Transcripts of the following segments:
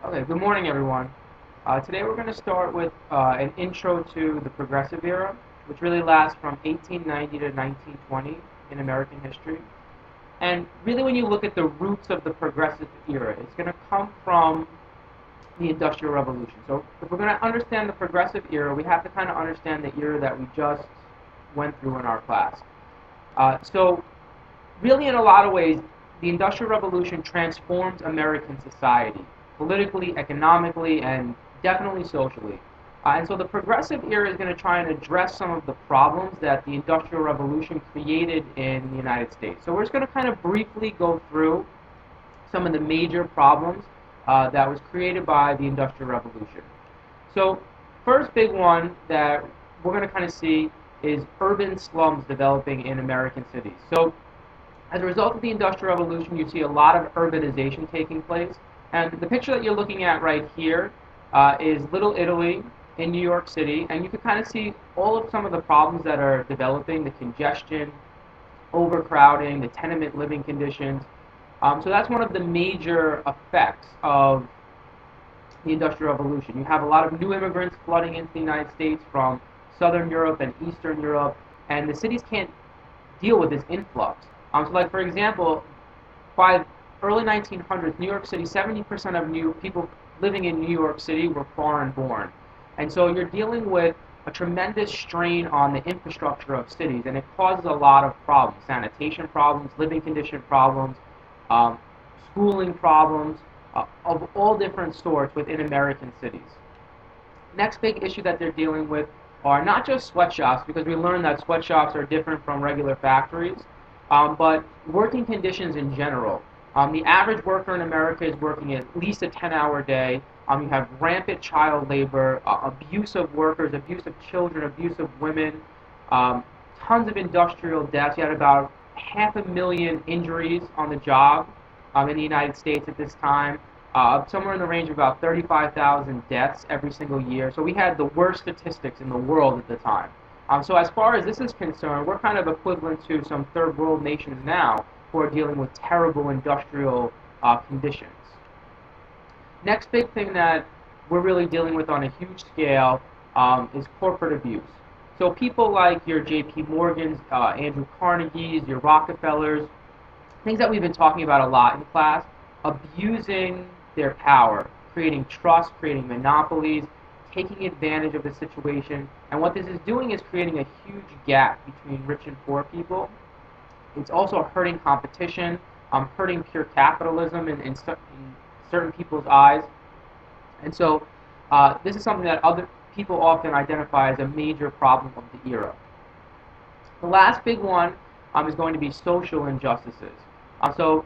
Okay, good morning, everyone. Today we're going to start with an intro to the Progressive Era, which really lasts from 1890 to 1920 in American history. And really, when you look at the roots of the Progressive Era, it's going to come from the Industrial Revolution. So if we're going to understand the Progressive Era, we have to kind of understand the era that we just went through in our class. So really, in a lot of ways, the Industrial Revolution transforms American society, politically, economically, and definitely socially. And so the Progressive Era is going to try and address some of the problems that the Industrial Revolution created in the United States. So we're just going to kind of briefly go through some of the major problems that was created by the Industrial Revolution. So first big one that we're going to kind of see is urban slums developing in American cities. So as a result of the Industrial Revolution, you see a lot of urbanization taking place. And the picture that you're looking at right here is Little Italy in New York City. And you can kind of see all of some of the problems that are developing, the congestion, overcrowding, the tenement living conditions. So that's one of the major effects of the Industrial Revolution. You have a lot of new immigrants flooding into the United States from Southern Europe and Eastern Europe, and the cities can't deal with this influx. So like, for example, by early 1900s, New York City, 70% of new people living in New York City were foreign born. And so you're dealing with a tremendous strain on the infrastructure of cities, and it causes a lot of problems, sanitation problems, living condition problems, um, schooling problems of all different sorts within American cities. Next big issue that they're dealing with are not just sweatshops, because we learned that sweatshops are different from regular factories, but working conditions in general. The average worker in America is working at least a 10-hour day. You have rampant child labor, abuse of workers, abuse of children, abuse of women, tons of industrial deaths. You had about 500,000 injuries on the job in the United States at this time. Somewhere in the range of about 35,000 deaths every single year. So we had the worst statistics in the world at the time. So as far as this is concerned, we're kind of equivalent to some third world nations now who are dealing with terrible industrial conditions. Next big thing that we're really dealing with on a huge scale is corporate abuse. So people like your J.P. Morgans, Andrew Carnegies, your Rockefellers, things that we've been talking about a lot in class, abusing their power, creating trust, creating monopolies, taking advantage of the situation. And what this is doing is creating a huge gap between rich and poor people. It's also hurting competition, hurting pure capitalism in certain people's eyes. And so this is something that other people often identify as a major problem of the era. The last big one is going to be social injustices. So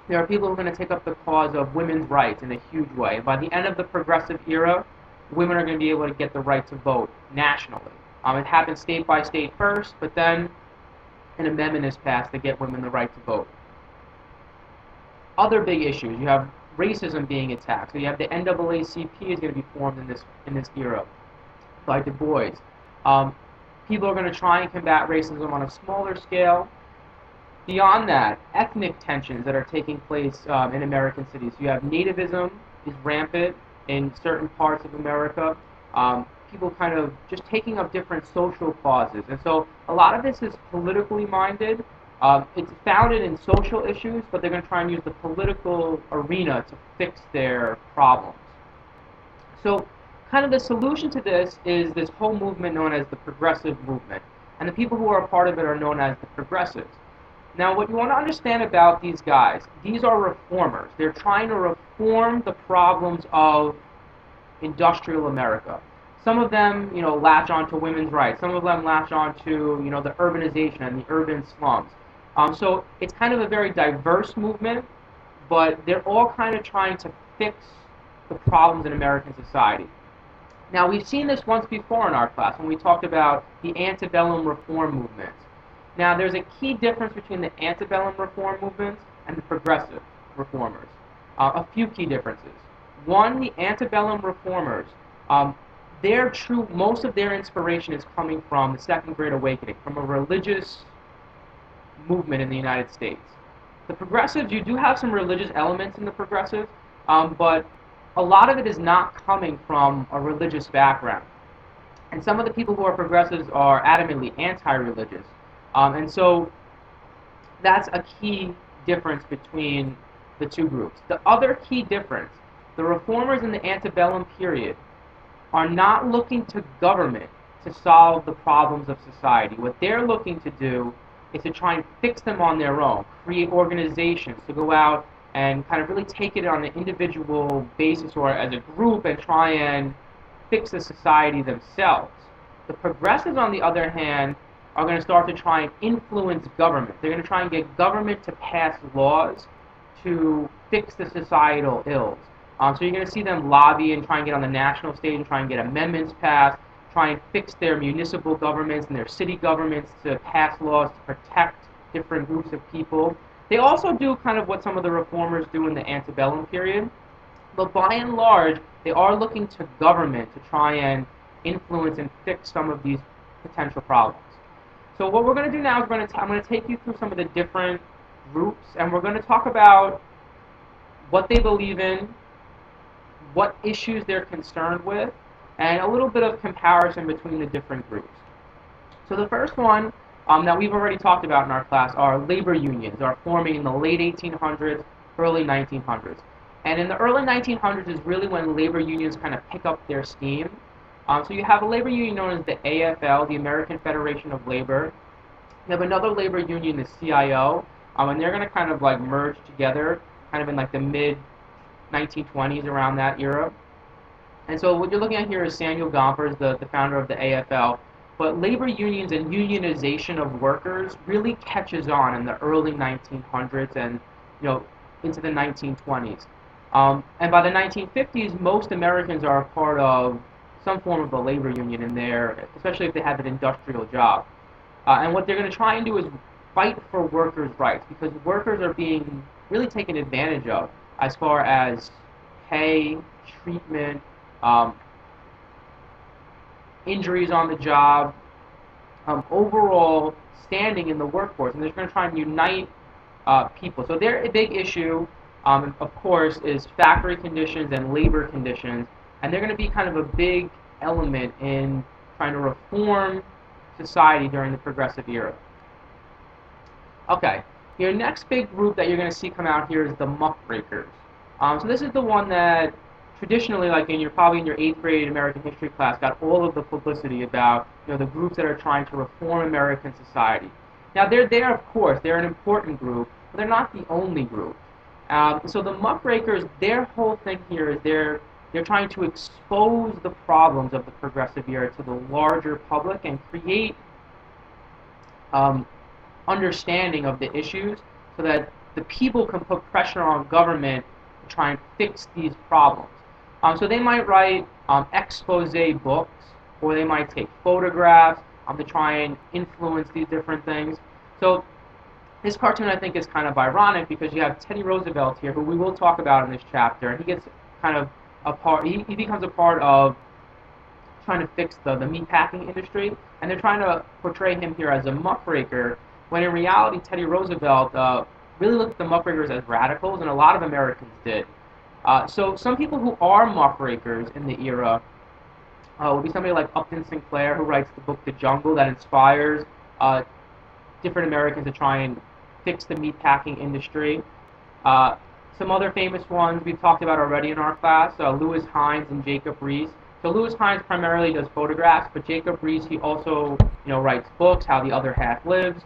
there are people who are going to take up the cause of women's rights in a huge way. And by the end of the Progressive Era, women are going to be able to get the right to vote nationally. It happens state by state first, but then an amendment is passed to get women the right to vote. Other big issues, you have racism being attacked. So you have the NAACP is going to be formed in this era by Du Bois. People are going to try and combat racism on a smaller scale. Beyond that, ethnic tensions that are taking place in American cities. You have nativism is rampant in certain parts of America. People kind of just taking up different social causes. And so a lot of this is politically minded. It's founded in social issues, but they're going to try and use the political arena to fix their problems. So kind of the solution to this is this whole movement known as the progressive movement. And the people who are a part of it are known as the progressives. Now, what you want to understand about these guys, these are reformers. They're trying to reform the problems of industrial America. Some of them, latch on to women's rights. Some of them latch on to, the urbanization and the urban slums. So it's kind of a very diverse movement, but they're all kind of trying to fix the problems in American society. Now, we've seen this once before in our class when we talked about the antebellum reform movement. Now, there's a key difference between the antebellum reform movements and the progressive reformers. A few key differences. One, the antebellum reformers, most of their inspiration is coming from the Second Great Awakening, from a religious movement in the United States. The progressives, you do have some religious elements in the progressives, but a lot of it is not coming from a religious background. And some of the people who are progressives are adamantly anti-religious. And so that's a key difference between the two groups. The other key difference, the reformers in the antebellum period are not looking to government to solve the problems of society. What they're looking to do is to try and fix them on their own, create organizations to go out and kind of really take it on an individual basis or as a group and try and fix the society themselves. The progressives, on the other hand, are going to start to try and influence government. They're going to try and get government to pass laws to fix the societal ills. So you're going to see them lobby and try and get on the national stage and try and get amendments passed, try and fix their municipal governments and their city governments to pass laws to protect different groups of people. They also do kind of what some of the reformers do in the antebellum period, but by and large, they are looking to government to try and influence and fix some of these potential problems. So what we're going to do now is I'm going to take you through some of the different groups, and we're going to talk about what they believe in, what issues they're concerned with, and a little bit of comparison between the different groups. So the first one that we've already talked about in our class are labor unions, are forming in the late 1800s, early 1900s. And in the early 1900s is really when labor unions kind of pick up their steam. So you have a labor union known as the AFL, the American Federation of Labor. You have another labor union, the CIO, and they're going to kind of like merge together kind of in like the mid-1920s, around that era. And so what you're looking at here is Samuel Gompers, the founder of the AFL. But labor unions and unionization of workers really catches on in the early 1900s and into the 1920s. And by the 1950s, most Americans are a part of some form of a labor union in there, especially if they have an industrial job. And what they're going to try and do is fight for workers' rights, because workers are being really taken advantage of as far as pay, treatment, injuries on the job, overall standing in the workforce. And they're going to try and unite people. So their big issue, of course, is factory conditions and labor conditions. And they're going to be kind of a big element in trying to reform society during the Progressive Era. Okay, your next big group that you're going to see come out here is the Muckrakers. So this is the one that traditionally, like probably in your 8th grade American history class, got all of the publicity about the groups that are trying to reform American society. Now they're there, of course, they're an important group, but they're not the only group. So the Muckrakers, their whole thing here is they're trying to expose the problems of the Progressive Era to the larger public and create understanding of the issues so that the people can put pressure on government to try and fix these problems. So they might write expose books, or they might take photographs to try and influence these different things. So this cartoon, I think, is kind of ironic because you have Teddy Roosevelt here, who we will talk about in this chapter, and he gets kind of he becomes a part of trying to fix the meatpacking industry, and they're trying to portray him here as a muckraker, when in reality Teddy Roosevelt really looked at the muckrakers as radicals, and a lot of Americans did. So some people who are muckrakers in the era would be somebody like Upton Sinclair, who writes the book The Jungle, that inspires different Americans to try and fix the meatpacking industry. Some other famous ones we've talked about already in our class, Lewis Hines and Jacob Riis. So Lewis Hines primarily does photographs, but Jacob Riis, he also writes books, How the Other Half Lives,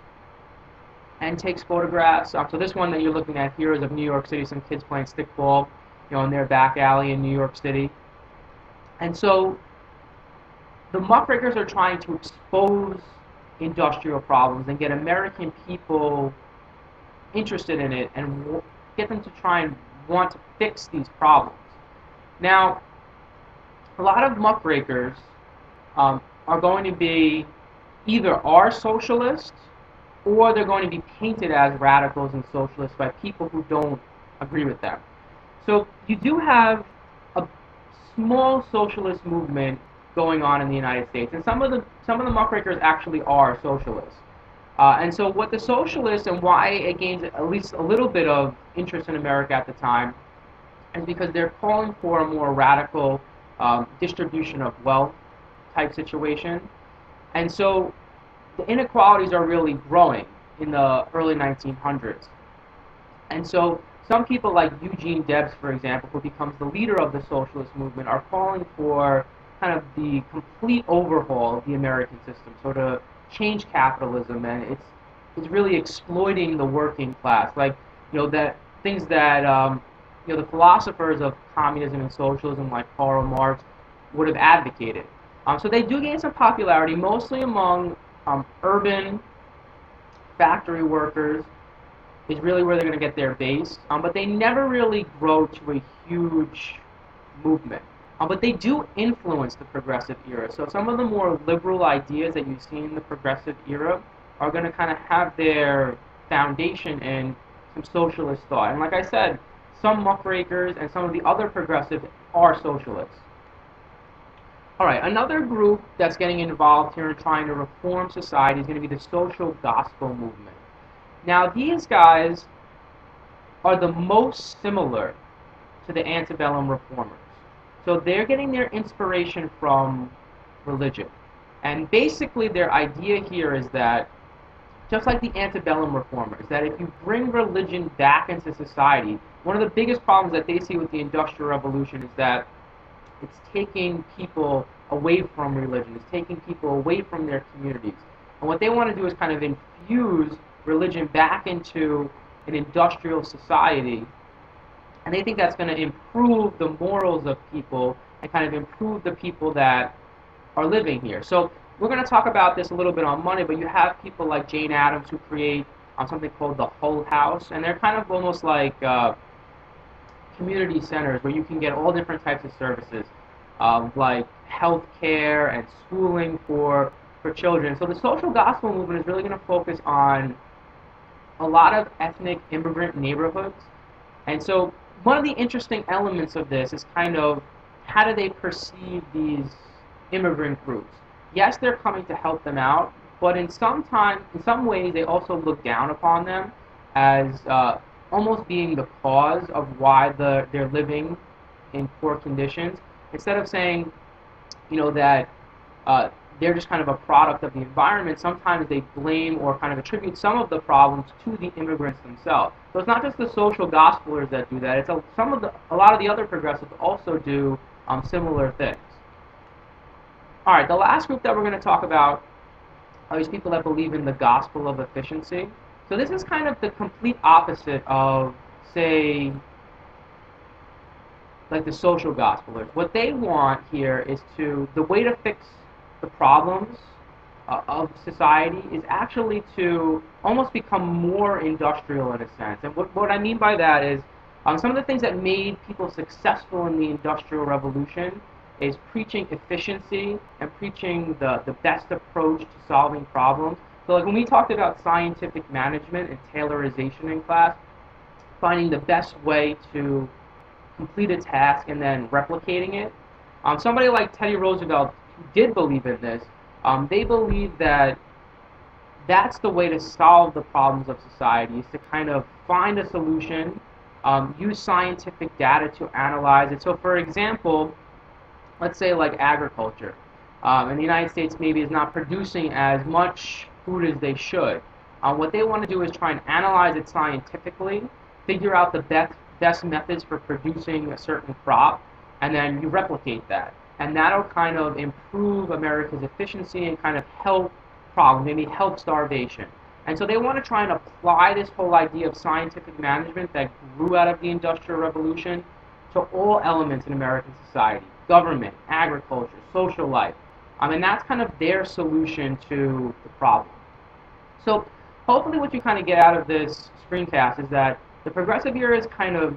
and takes photographs. So this one that you're looking at here is of New York City, some kids playing stickball, in their back alley in New York City. And so the muckrakers are trying to expose industrial problems and get American people interested in it and get them to try and want to fix these problems. Now, a lot of muckrakers are going to be either are socialists, or they're going to be painted as radicals and socialists by people who don't agree with them. So you do have a small socialist movement going on in the United States, and some of the muckrakers actually are socialists. And so what the socialists, and why it gains at least a little bit of interest in America at the time, is because they're calling for a more radical distribution of wealth type situation. And so the inequalities are really growing in the early 1900s. And so some people like Eugene Debs, for example, who becomes the leader of the socialist movement, are calling for kind of the complete overhaul of the American system, so to change capitalism, and it's really exploiting the working class, like that things that the philosophers of communism and socialism, like Karl Marx, would have advocated. So they do gain some popularity, mostly among urban factory workers is really where they're going to get their base, but they never really grow to a huge movement. But they do influence the Progressive Era. So some of the more liberal ideas that you see in the Progressive Era are going to kind of have their foundation in some socialist thought. And like I said, some muckrakers and some of the other progressives are socialists. All right, another group that's getting involved here in trying to reform society is going to be the social gospel movement. Now, these guys are the most similar to the antebellum reformers. So they're getting their inspiration from religion. And basically their idea here is that, just like the antebellum reformers, that if you bring religion back into society, one of the biggest problems that they see with the Industrial Revolution is that it's taking people away from religion. It's taking people away from their communities. And what they want to do is kind of infuse religion back into an industrial society. And they think that's going to improve the morals of people and kind of improve the people that are living here. So we're going to talk about this a little bit on Monday, but you have people like Jane Addams who create something called the Hull House, and they're kind of almost like community centers where you can get all different types of services, like health care and schooling for children. So the social gospel movement is really going to focus on a lot of ethnic immigrant neighborhoods. And so one of the interesting elements of this is kind of how do they perceive these immigrant groups. Yes, they're coming to help them out, but in some ways they also look down upon them as almost being the cause of why they're living in poor conditions, instead of saying that they're just kind of a product of the environment. Sometimes they blame or kind of attribute some of the problems to the immigrants themselves. So it's not just the social gospelers that do that. It's a lot of the other progressives also do similar things. All right, the last group that we're going to talk about are these people that believe in the gospel of efficiency. So this is kind of the complete opposite of, say, like the social gospelers. What they want here is the way to fix the problems of society is actually to almost become more industrial in a sense. And what I mean by that is some of the things that made people successful in the Industrial Revolution is preaching efficiency and preaching the best approach to solving problems. So like when we talked about scientific management and tailorization in class, finding the best way to complete a task and then replicating it. Somebody like Teddy Roosevelt who did believe in this, they believe that that's the way to solve the problems of society, is to kind of find a solution, use scientific data to analyze it. So for example, let's say like agriculture. And the United States maybe is not producing as much food as they should. What they want to do is try and analyze it scientifically, figure out the best methods for producing a certain crop, and then you replicate that. And that'll kind of improve America's efficiency and kind of help problems, maybe help starvation. And so they want to try and apply this whole idea of scientific management that grew out of the Industrial Revolution to all elements in American society: government, agriculture, social life. And that's kind of their solution to the problem. So hopefully what you kind of get out of this screencast is that the Progressive Era is kind of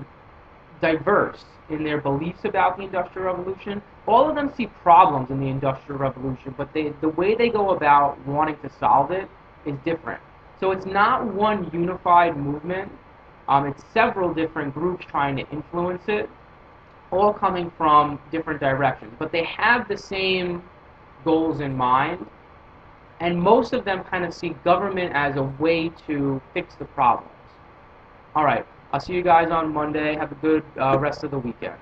diverse in their beliefs about the Industrial Revolution. All of them see problems in the Industrial Revolution, but the way they go about wanting to solve it is different. So it's not one unified movement. It's several different groups trying to influence it, all coming from different directions. But they have the same goals in mind, and most of them kind of see government as a way to fix the problems. All right, I'll see you guys on Monday. Have a good rest of the weekend.